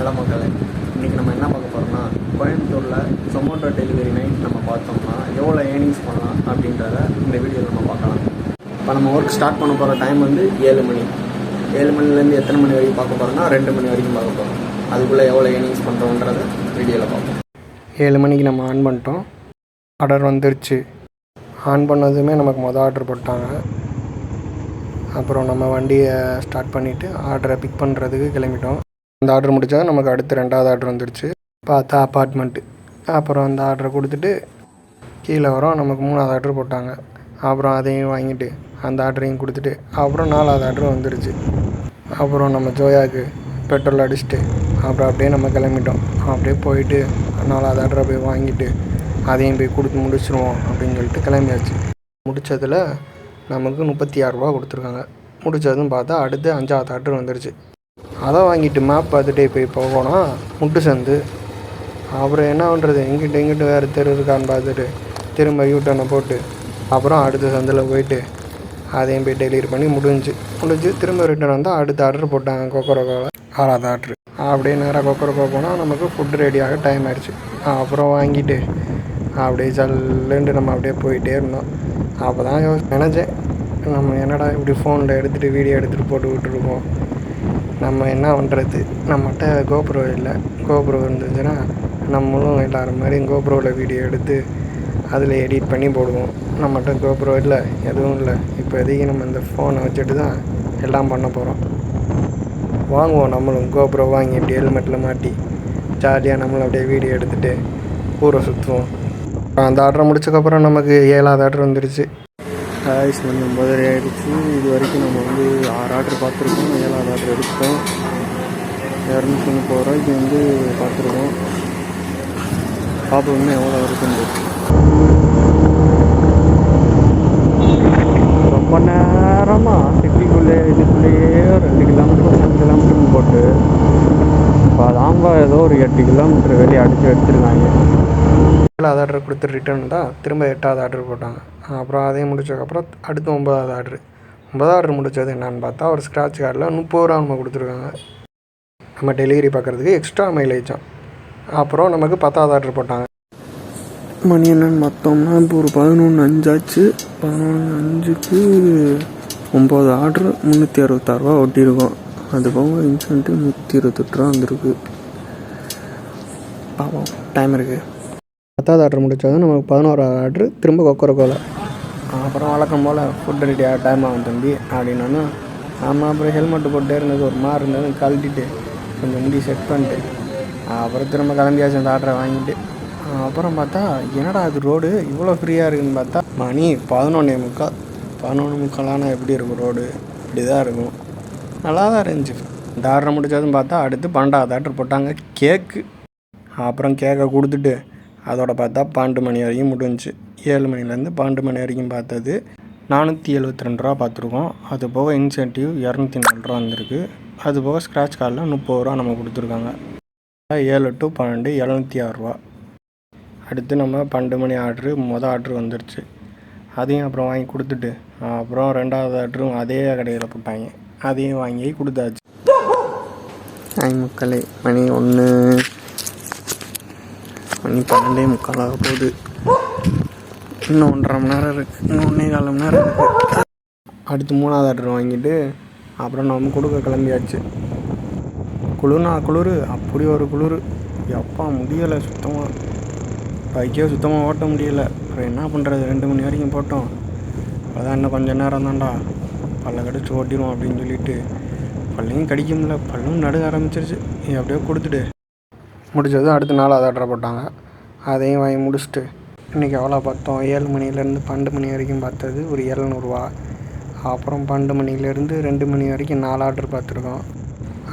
Hello மக்களே, இன்றைக்கி நம்ம என்ன பார்க்க போகிறோம்னா, கோயம்புத்தூரில் சொமோட்டோ டெலிவரி நைட் நம்ம பார்த்தோம்னா எவ்வளோ ஏர்னிங்ஸ் பண்ணலாம் அப்படின்றத இந்த வீடியோவில் நம்ம பார்க்கலாம். இப்போ நம்ம ஒர்க் ஸ்டார்ட் பண்ண போகிற டைம் வந்து 7 மணி. 7 மணிலேருந்து எத்தனை மணி வரைக்கும் பார்க்க போகிறோம்னா 2 மணி வரைக்கும் பார்க்க போகிறோம். அதுக்குள்ளே எவ்வளோ ஏர்னிங்ஸ் பண்ணுறோன்றத வீடியோவில் பார்ப்போம். 7 மணிக்கு நம்ம ஆன் பண்ணிட்டோம். ஆர்டர் வந்துருச்சு. ஆன் பண்ணதுமே நமக்கு மொதல் ஆர்டர் போட்டாங்க. அப்புறம் நம்ம வண்டியை ஸ்டார்ட் பண்ணிவிட்டு ஆர்டரை பிக் பண்ணுறதுக்கு கிளம்பிட்டோம். அந்த ஆர்டர் முடித்தா நமக்கு அடுத்து 2வது ஆர்டர் வந்துடுச்சு. பார்த்தா அப்பார்ட்மெண்ட்டு. அப்புறம் அந்த ஆர்டரை கொடுத்துட்டு கீழே வரோம். நமக்கு 3வது ஆர்டர் போட்டாங்க. அப்புறம் அதையும் வாங்கிட்டு அந்த ஆர்டரையும் கொடுத்துட்டு அப்புறம் 4வது ஆர்டர் வந்துடுச்சு. அப்புறம் நம்ம ஜோயாவுக்கு பெட்ரோல் அடிச்சுட்டு அப்புறம் அப்படியே நம்ம கிளம்பிட்டோம். அப்படியே போயிட்டு 4வது ஆர்டரை போய் வாங்கிட்டு அதையும் போய் கொடுத்து முடிச்சிருவோம் அப்படின்னு சொல்லிட்டு கிளம்பியாச்சு. முடித்ததில் நமக்கு 36 ரூபா கொடுத்துருக்காங்க. முடித்ததும் பார்த்தா அடுத்து 5வது ஆர்டர் வந்துடுச்சு. அதை வாங்கிட்டு மேப் பார்த்துட்டே போய் போகணும் முட்டு சந்து. அப்புறம் என்ன பண்ணுறது, எங்கிட்ட வேறு தெரு இருக்கான்னு பார்த்துட்டு திரும்ப யூட்டர்னை போட்டு அப்புறம் அடுத்த சந்தில் போயிட்டு அதையும் போய் டெலிவரி பண்ணி முடிஞ்சு திரும்ப ரிட்டர்ன் வந்தால் அடுத்த ஆர்டர் போட்டாங்க. கொக்கரக்கோவில் 6வது ஆர்டர். அப்படியே நேராக கொக்கரக்கோ போனால் நமக்கு ஃபுட்டு ரெடியாக டைம் ஆயிடுச்சு. அப்புறம் வாங்கிட்டு அப்படியே சல்லுன்ட்டு நம்ம அப்படியே போயிட்டே இருந்தோம். அப்போ தான் நினச்சேன், நம்ம என்னடா இப்படி ஃபோனில் எடுத்துகிட்டு வீடியோ எடுத்துகிட்டு போட்டு விட்டுருக்கோம், நம்ம என்ன பண்ணுறது, நம்மகிட்ட கோப்ரோ இல்லை. கோப்ரோ இருந்துச்சுன்னா நம்மளும் எல்லோரும் மாதிரி கோப்ரோவில் வீடியோ எடுத்து அதில் எடிட் பண்ணி போடுவோம். நம்மகிட்ட கோப்ரோ இல்லை, எதுவும் இல்லை. இப்போதைக்கு நம்ம இந்த ஃபோனை வச்சுட்டு தான் எல்லாம் பண்ண போகிறோம். வாங்குவோம் நம்மளும் கோப்ரோ வாங்கி இப்படி ஹெல்மெட்டில் மாட்டி ஜாலியாக நம்மளும் அப்படியே வீடியோ எடுத்துகிட்டு ஊரை சுற்றுவோம். அந்த ஆர்டரை முடிச்சதுக்கப்புறம் நமக்கு 7வது ஆர்டர் வந்துடுச்சு. ஆயிஸ் மணி 9:30 ஆகிடுச்சு. இது வரைக்கும் நம்ம வந்து 6 ஆர்டர் பார்த்துருக்கோம். 7வது ஆர்டர் எடுத்தோம். 230 ரூபாய்க்கு வந்து பார்த்துருக்கோம். பார்ப்போம் இன்னும் எவ்வளோ இருக்குன்னு. ரொம்ப நேரமாக இதுக்குள்ளேயே 2 கிலோமீட்டர் 3 கிலோமீட்டர்னு போட்டு இப்போ அதாங்க ஏதோ ஒரு 8 கிலோமீட்டர் வெளியே அடித்து எடுத்துருக்காங்க. 7வது ஆர்டர் கொடுத்து ரிட்டர்ன் தான் திரும்ப 8வது ஆர்டர் போட்டாங்க. அப்புறம் அதையும் முடிச்சதுக்கப்புறம் அடுத்து 9வது ஆர்டர். 9வது ஆர்டர் முடித்தது என்னென்னு பார்த்தா ஒரு ஸ்க்ராட்ச் கார்டில் 30 ரூபா நம்ம கொடுத்துருக்காங்க. நம்ம டெலிவரி பார்க்குறதுக்கு எக்ஸ்ட்ரா மைலேஜாம். அப்புறம் நமக்கு 10வது ஆர்டர் போட்டாங்க. மணி என்னென்னு பார்த்தோம்னா இப்போ ஒரு 11:05 ஆச்சு. 11:05க்கு 9 ஆர்டர் 366 ரூபா ஒட்டியிருக்கோம். அது போக இன்சென்ட்டு 128 ரூபா வந்திருக்கு. பார்ப்போம், டைம் இருக்குது. 10வது ஆர்டர் முடித்ததும் நமக்கு 11வது ஆர்டர் திரும்ப கொக்கரக்கோவில். அப்புறம் வழக்கம் போல் ஃபுட் ரெடியாக டைம் ஆகும் தம்பி அப்படின்னா ஆமாம். அப்புறம் ஹெல்மெட்டு போட்டே இருந்தது ஒரு மாதிரி இருந்தது, கழட்டிட்டு கொஞ்சம் முடி செட் பண்ணிட்டு அப்புறம் திரும்ப கிளம்பியாச்சு அந்த ஆர்டரை வாங்கிட்டு. அப்புறம் பார்த்தா என்னடா அது ரோடு இவ்வளோ ஃப்ரீயாக இருக்குதுன்னு பார்த்தா மணி 11:45. 11:45 எப்படி இருக்கும் ரோடு? இப்படி தான் இருக்கும். நல்லா தான் இருந்துச்சு. இந்த ஆர்டரை முடித்ததும் பார்த்தா அடுத்து 12வது ஆர்டர் போட்டாங்க கேக்கு. அப்புறம் கேக்கை கொடுத்துட்டு அதோட பார்த்தா 12 மணி வரைக்கும் முடிஞ்சிச்சு. 7 மணிலேருந்து 12 மணி வரைக்கும் பார்த்தது 472 ரூபா பார்த்துருக்கோம். அது போக இன்சென்டிவ் 204 ரூபா வந்திருக்கு. அது போக ஸ்க்ராட்ச் கார்டில் 30 ரூபா நம்ம கொடுத்துருக்காங்க. 7 to 12 706 ரூபா. அடுத்து நம்ம 12 மணி ஆர்டரு மொதல் ஆர்டரு வந்துருச்சு. அதையும் அப்புறம் வாங்கி கொடுத்துட்டு அப்புறம் 2வது ஆர்டரும் அதே கடையில் போட்டாங்க. அதையும் வாங்கி கொடுத்தாச்சு. மக்களே, மணி 12:45 ஆக போகுது. இன்னும் 1.5 மணி நேரம் இருக்குது. இன்னும் 1.25 மணி நேரம் இருக்குது. அடுத்து 3வது ஆர்டர் வாங்கிட்டு அப்புறம் நம்ம கொடுக்க கிளம்பியாச்சு. குளிர் அப்படி ஒரு குளிர். எப்பா முடியலை சுத்தமாக. பைக்கே சுத்தமாக ஓட்ட முடியலை. அப்புறம் என்ன பண்ணுறது, 2 மணி வரைக்கும் போட்டோம். அதான் இன்னும் கொஞ்சம் நேரம் தான்டா பல்ல கடிச்சு ஓட்டிடுவோம் அப்படின்னு சொல்லிட்டு பல்லையும் கடிக்க முடியல, பல்லும் நடுங்க ஆரம்பிச்சிருச்சு. அப்படியே கொடுத்துட்டு முடிச்சது அடுத்து 4வது ஆர்டரை போட்டாங்க. அதையும் வாங்கி முடிச்சுட்டு இன்றைக்கி எவ்வளோ பார்த்தோம், 7 மணிலேருந்து 12 மணி வரைக்கும் பார்த்தது ஒரு 700 ரூபா. அப்புறம் 12 மணிலேருந்து 2 மணி வரைக்கும் 4 ஆர்டர் பார்த்துருக்கோம்.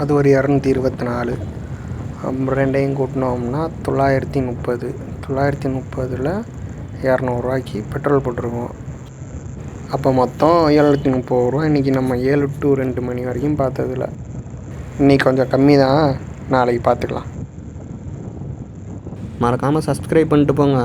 அது ஒரு 224. அப்புறம் ரெண்டையும் கூட்டினோம்னா 930. 930ல் 200 ரூபாய்க்கு பெட்ரோல் போட்டிருக்கோம். அப்போ மொத்தம் 730 ரூபா. இன்றைக்கி நம்ம 7 to 2 மணி வரைக்கும் பார்த்ததில்ல. இன்றைக்கி கொஞ்சம் கம்மி தான், நாளைக்கு பார்த்துக்கலாம். மறக்காமல் சப்ஸ்கிரைப் பண்ணிட்டு போங்க.